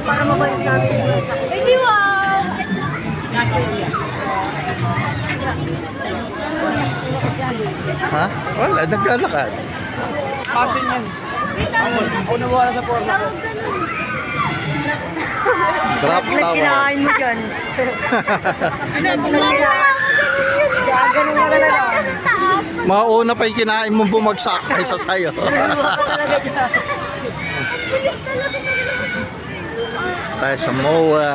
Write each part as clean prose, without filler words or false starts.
Para mabalis namin. Hindi wow! Ha? Wala, naglalakad. Passion yan. Ako nawala sa forma. Drop tower. Kinain mo dyan. Ganun na talaga. Mauna pa yung kinain mo bumagsak kaysa sa'yo. Tayo sa MOA.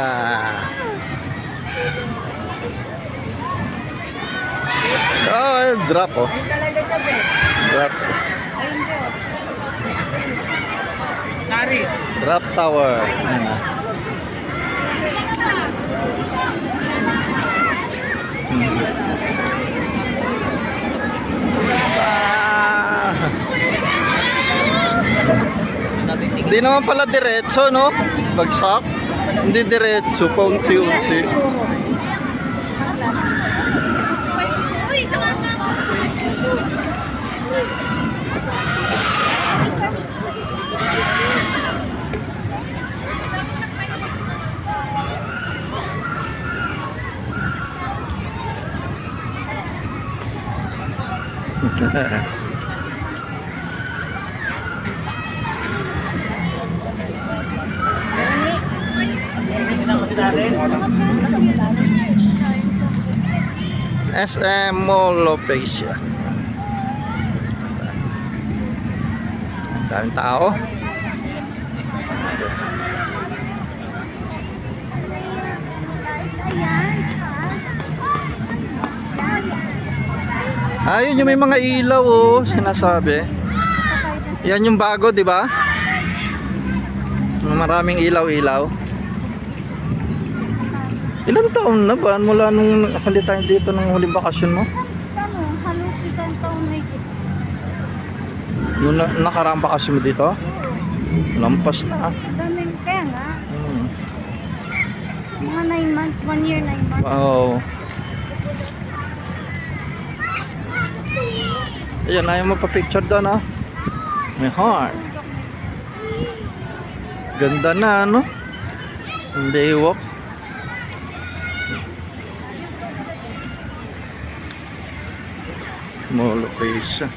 Oh, drop oh. Drop. Sari. Drop tower. Hindi naman pala diretso, no? Bagsak. Hindi diretso, paunti-unti. SM Mall Lopecia. Ang daming tao. Ayun yung may mga ilaw oh, sinasabi. Yan yung bago, di ba? Maraming ilaw-ilaw. Ilan taon na ba mula nung huli tayo dito ng huling bakasyon mo? Halos isang taon na ito. Nung nakaraang bakasyon mo dito? Lampas na. Daming, kaya nga. Mga 9 months, 1 year, 9 months. Wow. Ayan, ayaw mo pa-picture doon ah. May heart. Ganda na, no? Baywalk. Mall of Asia.